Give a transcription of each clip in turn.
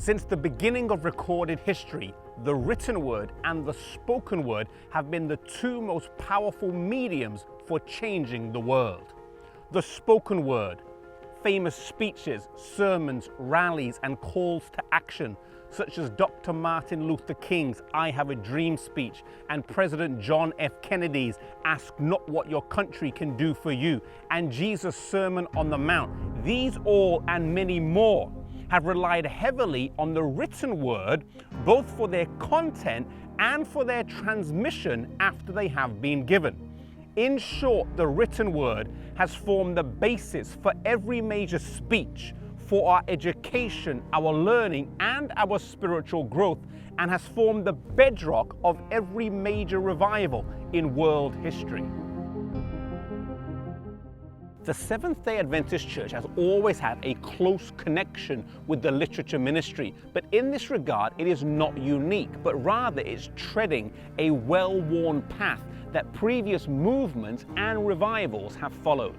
Since the beginning of recorded history, the written word and the spoken word have been the two most powerful mediums for changing the world. The spoken word, famous speeches, sermons, rallies, and calls to action, such as Dr. Martin Luther King's I Have a Dream speech and President John F. Kennedy's Ask Not What Your Country Can Do for You, and Jesus' Sermon on the Mount. These all and many more have relied heavily on the written word, both for their content and for their transmission after they have been given. In short, the written word has formed the basis for every major speech, for our education, our learning, and our spiritual growth, and has formed the bedrock of every major revival in world history. The Seventh-day Adventist Church has always had a close connection with the literature ministry, but in this regard it is not unique, but rather it's treading a well-worn path that previous movements and revivals have followed.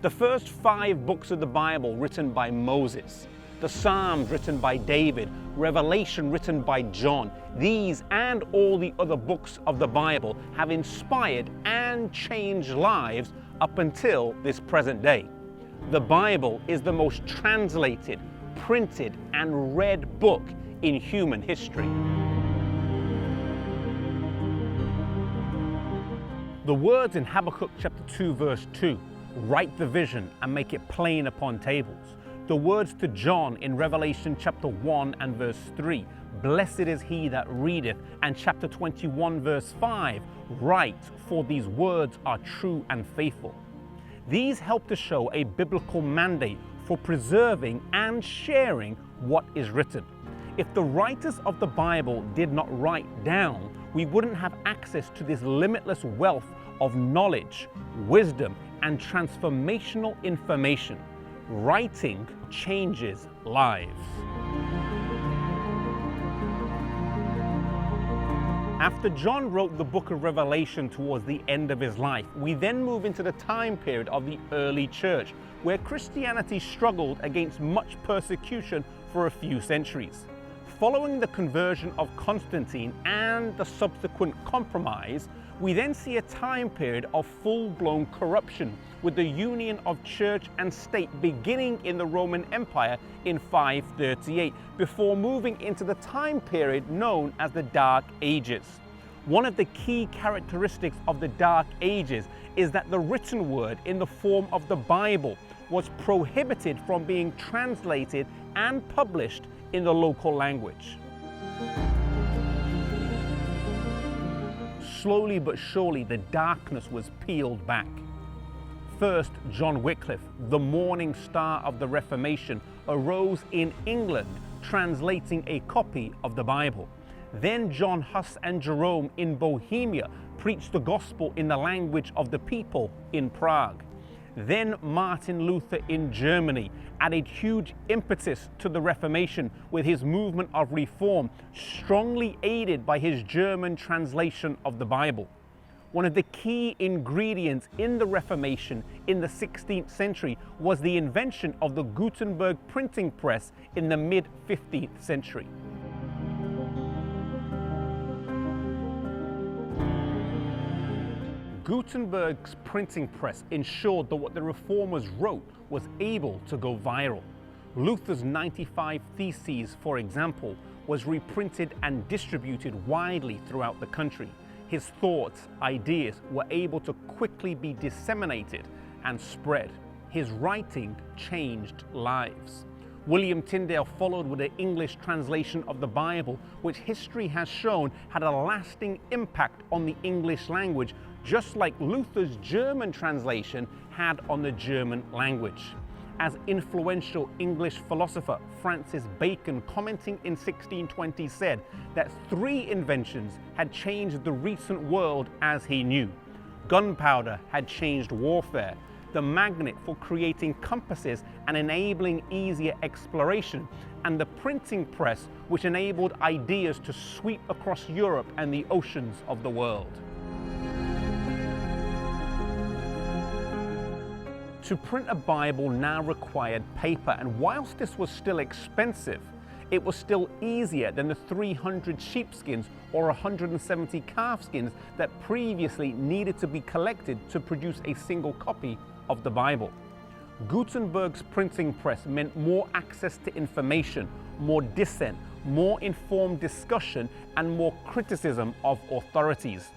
The first 5 books of the Bible written by Moses, the Psalms written by David, Revelation written by John, these and all the other books of the Bible have inspired and changed lives up until this present day. The Bible is the most translated, printed, and read book in human history. The words in Habakkuk chapter 2 verse 2, write the vision and make it plain upon tables. The words to John in Revelation chapter 1 and verse 3, blessed is he that readeth, and chapter 21 verse 5, write, for these words are true and faithful. These help to show a biblical mandate for preserving and sharing what is written. If the writers of the Bible did not write down, we wouldn't have access to this limitless wealth of knowledge, wisdom, and transformational information. Writing changes lives. After John wrote the book of Revelation towards the end of his life, we then move into the time period of the early church, where Christianity struggled against much persecution for a few centuries. Following the conversion of Constantine and the subsequent compromise, we then see a time period of full-blown corruption, with the union of church and state beginning in the Roman Empire in 538, before moving into the time period known as the Dark Ages. One of the key characteristics of the Dark Ages is that the written word in the form of the Bible was prohibited from being translated and published in the local language. Slowly but surely, the darkness was peeled back. First, John Wycliffe, the morning star of the Reformation, arose in England, translating a copy of the Bible. Then John Huss and Jerome in Bohemia preached the gospel in the language of the people in Prague. Then Martin Luther in Germany added huge impetus to the Reformation with his movement of reform, strongly aided by his German translation of the Bible. One of the key ingredients in the Reformation in the 16th century was the invention of the Gutenberg printing press in the mid-15th century. Gutenberg's printing press ensured that what the reformers wrote was able to go viral. Luther's 95 Theses, for example, was reprinted and distributed widely throughout the country. His thoughts, ideas were able to quickly be disseminated and spread. His writing changed lives. William Tyndale followed with an English translation of the Bible, which history has shown had a lasting impact on the English language, just like Luther's German translation had on the German language. As influential English philosopher Francis Bacon, commenting in 1620, said that 3 inventions had changed the recent world as he knew. Gunpowder had changed warfare, the magnet for creating compasses and enabling easier exploration, and the printing press, which enabled ideas to sweep across Europe and the oceans of the world. To print a Bible now required paper, and whilst this was still expensive, It was still easier than the 300 sheepskins or 170 calfskins that previously needed to be collected to produce a single copy of the Bible. Gutenberg's printing press meant more access to information, more dissent, more informed discussion, and more criticism of authorities.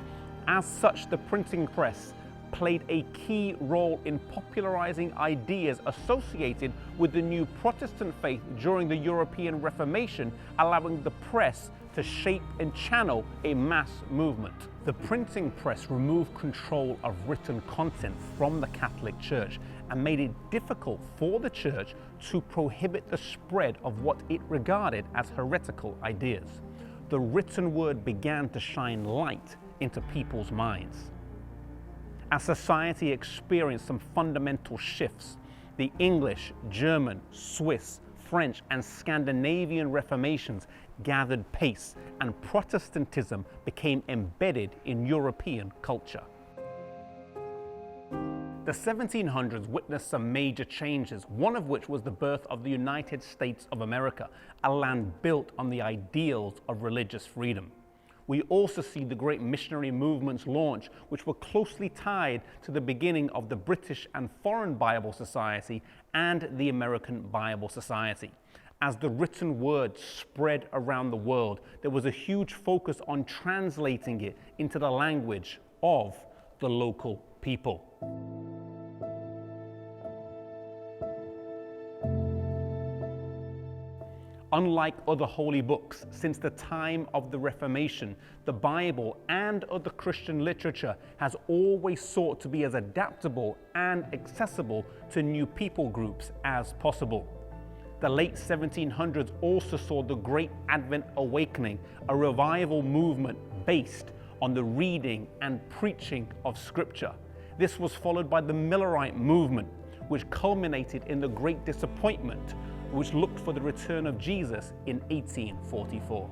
As such, the printing press played a key role in popularizing ideas associated with the new Protestant faith during the European Reformation, allowing the press to shape and channel a mass movement. The printing press removed control of written content from the Catholic Church and made it difficult for the Church to prohibit the spread of what it regarded as heretical ideas. The written word began to shine light into people's minds. As society experienced some fundamental shifts, the English, German, Swiss, French, and Scandinavian Reformations gathered pace, and Protestantism became embedded in European culture. The 1700s witnessed some major changes, one of which was the birth of the United States of America, a land built on the ideals of religious freedom. We also see the great missionary movements launch, which were closely tied to the beginning of the British and Foreign Bible Society and the American Bible Society. As the written word spread around the world, there was a huge focus on translating it into the language of the local people. Unlike other holy books, since the time of the Reformation, the Bible and other Christian literature has always sought to be as adaptable and accessible to new people groups as possible. The late 1700s also saw the Great Advent Awakening, a revival movement based on the reading and preaching of Scripture. This was followed by the Millerite movement, which culminated in the Great Disappointment, which looked for the return of Jesus in 1844.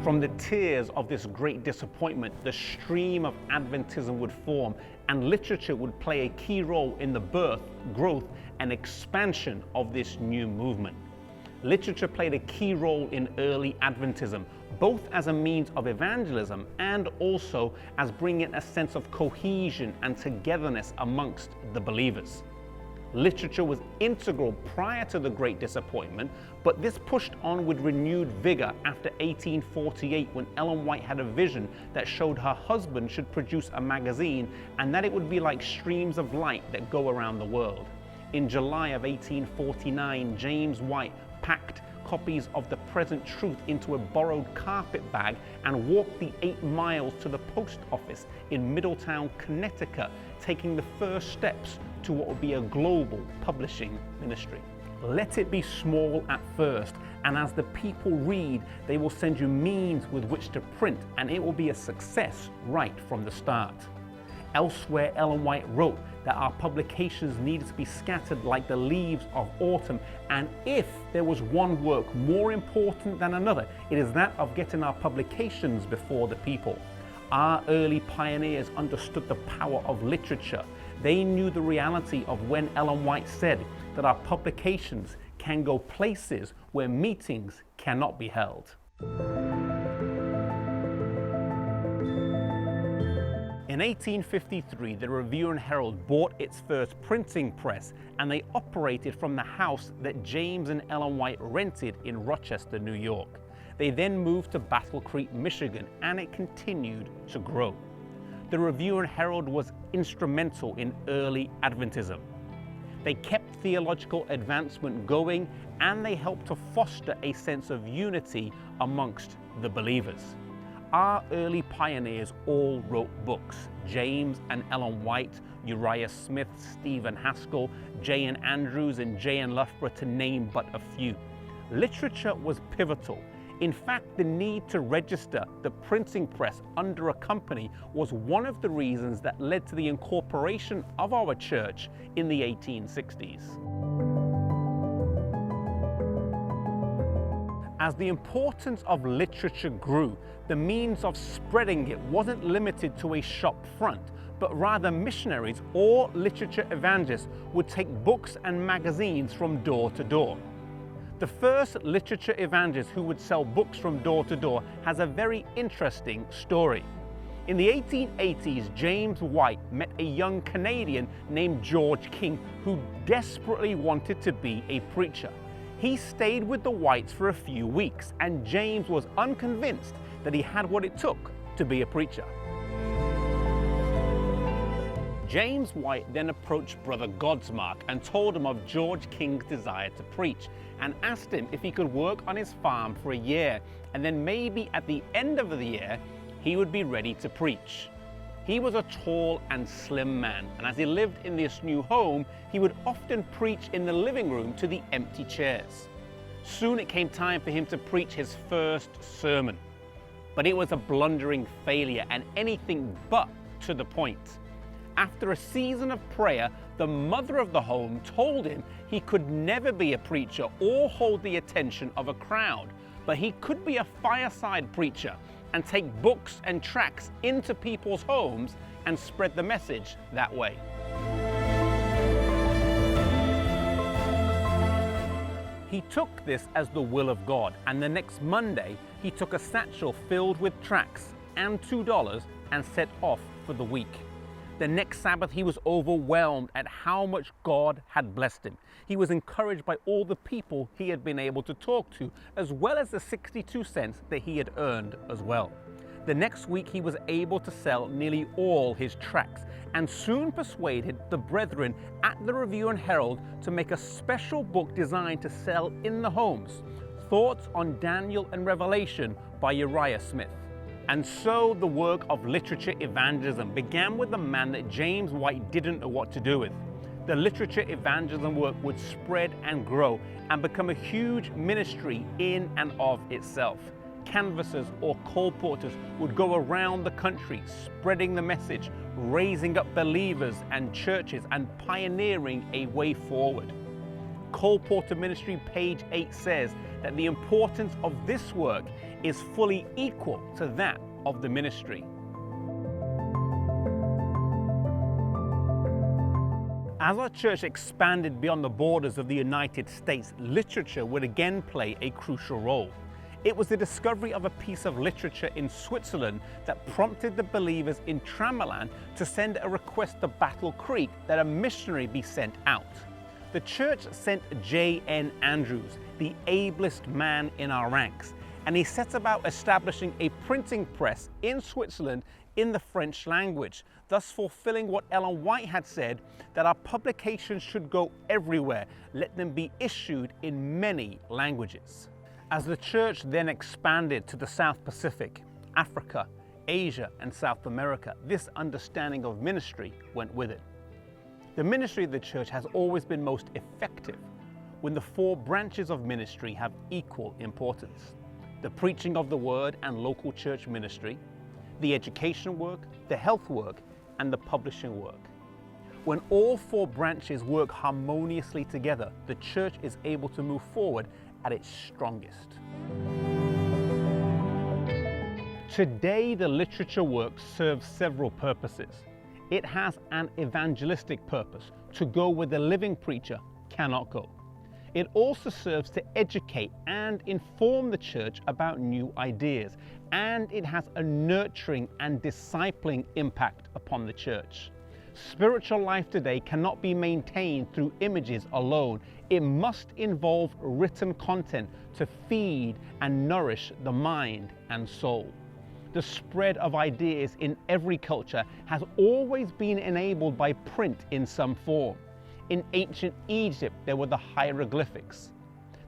From the tears of this great disappointment, the stream of Adventism would form, and literature would play a key role in the birth, growth, and expansion of this new movement. Literature played a key role in early Adventism, both as a means of evangelism and also as bringing a sense of cohesion and togetherness amongst the believers. Literature was integral prior to the Great Disappointment, but this pushed on with renewed vigor after 1848, when Ellen White had a vision that showed her husband should produce a magazine and that it would be like streams of light that go around the world. In July of 1849, James White packed copies of The Present Truth into a borrowed carpet bag and walked the 8 miles to the post office in Middletown, Connecticut, taking the first steps to what would be a global publishing ministry. Let it be small at first, and as the people read, they will send you means with which to print, and it will be a success right from the start. Elsewhere, Ellen White wrote that our publications needed to be scattered like the leaves of autumn, and if there was one work more important than another, it is that of getting our publications before the people. Our early pioneers understood the power of literature. They knew the reality of when Ellen White said that our publications can go places where meetings cannot be held. In 1853, the Review and Herald bought its first printing press, and they operated from the house that James and Ellen White rented in Rochester, New York. They then moved to Battle Creek, Michigan, and it continued to grow. The Review and Herald was instrumental in early Adventism. They kept theological advancement going, and they helped to foster a sense of unity amongst the believers. Our early pioneers all wrote books: James and Ellen White, Uriah Smith, Stephen Haskell, J.N. Andrews, and J.N. Loughborough, to name but a few. Literature was pivotal. In fact, the need to register the printing press under a company was one of the reasons that led to the incorporation of our church in the 1860s. As the importance of literature grew, the means of spreading it wasn't limited to a shop front, but rather missionaries or literature evangelists would take books and magazines from door to door. The first literature evangelist who would sell books from door to door has a very interesting story. In the 1880s, James White met a young Canadian named George King who desperately wanted to be a preacher. He stayed with the Whites for a few weeks, and James was unconvinced that he had what it took to be a preacher. James White then approached Brother Godsmark and told him of George King's desire to preach, and asked him if he could work on his farm for a year, and then maybe at the end of the year, he would be ready to preach. He was a tall and slim man, and as he lived in this new home, he would often preach in the living room to the empty chairs. Soon it came time for him to preach his first sermon, but it was a blundering failure and anything but to the point. After a season of prayer, the mother of the home told him he could never be a preacher or hold the attention of a crowd, but he could be a fireside preacher and take books and tracts into people's homes and spread the message that way. He took this as the will of God, and the next Monday he took a satchel filled with tracts and $2 and set off for the week. The next Sabbath he was overwhelmed at how much God had blessed him. He was encouraged by all the people he had been able to talk to, as well as the 62 cents that he had earned as well. The next week he was able to sell nearly all his tracts, and soon persuaded the brethren at the Review and Herald to make a special book designed to sell in the homes, Thoughts on Daniel and Revelation by Uriah Smith. And so the work of literature evangelism began with a man that James White didn't know what to do with. The literature evangelism work would spread and grow and become a huge ministry in and of itself. Canvassers or colporteurs would go around the country spreading the message, raising up believers and churches, and pioneering a way forward. Colporteur Ministry page 8 says that the importance of this work is fully equal to that of the ministry. As our church expanded beyond the borders of the United States, literature would again play a crucial role. It was the discovery of a piece of literature in Switzerland that prompted the believers in Tramalan to send a request to Battle Creek that a missionary be sent out. The church sent J.N. Andrews, the ablest man in our ranks, and he set about establishing a printing press in Switzerland in the French language, thus fulfilling what Ellen White had said, that our publications should go everywhere, let them be issued in many languages. As the church then expanded to the South Pacific, Africa, Asia, and South America, this understanding of ministry went with it. The ministry of the church has always been most effective when the four branches of ministry have equal importance: the preaching of the word and local church ministry, the education work, the health work, and the publishing work. When all four branches work harmoniously together, the church is able to move forward at its strongest. Today, the literature work serves several purposes. It has an evangelistic purpose, to go where the living preacher cannot go. It also serves to educate and inform the church about new ideas, and it has a nurturing and discipling impact upon the church. Spiritual life today cannot be maintained through images alone. It must involve written content to feed and nourish the mind and soul. The spread of ideas in every culture has always been enabled by print in some form. In ancient Egypt, there were the hieroglyphics.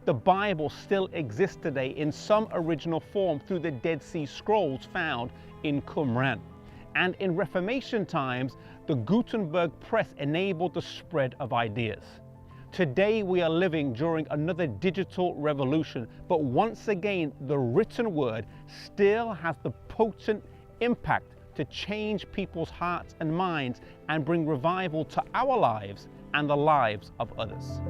The Bible still exists today in some original form through the Dead Sea Scrolls found in Qumran. And in Reformation times, the Gutenberg press enabled the spread of ideas. Today we are living during another digital revolution, but once again, the written word still has the potent impact to change people's hearts and minds and bring revival to our lives and the lives of others.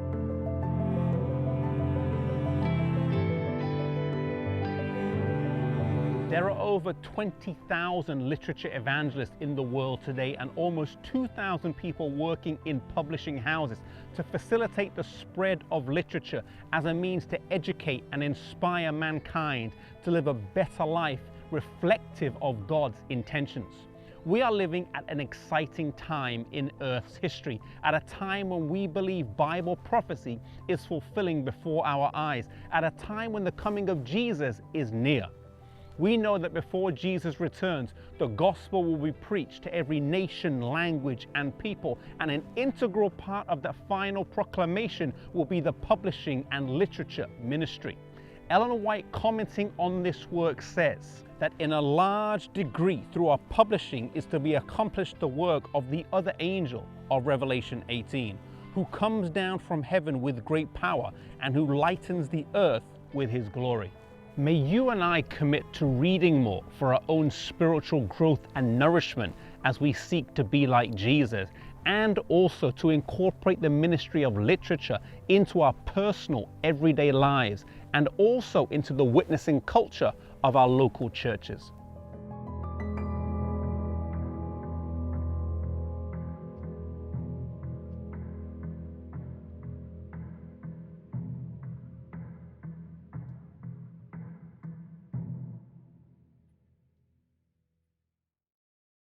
There are over 20,000 literature evangelists in the world today and almost 2,000 people working in publishing houses to facilitate the spread of literature as a means to educate and inspire mankind to live a better life reflective of God's intentions. We are living at an exciting time in Earth's history, at a time when we believe Bible prophecy is fulfilling before our eyes, at a time when the coming of Jesus is near. We know that before Jesus returns, the gospel will be preached to every nation, language, and people, and an integral part of the final proclamation will be the publishing and literature ministry. Ellen White, commenting on this work, says that in a large degree through our publishing is to be accomplished the work of the other angel of Revelation 18, who comes down from heaven with great power and who lightens the earth with his glory. May you and I commit to reading more for our own spiritual growth and nourishment as we seek to be like Jesus, and also to incorporate the ministry of literature into our personal everyday lives and also into the witnessing culture of our local churches.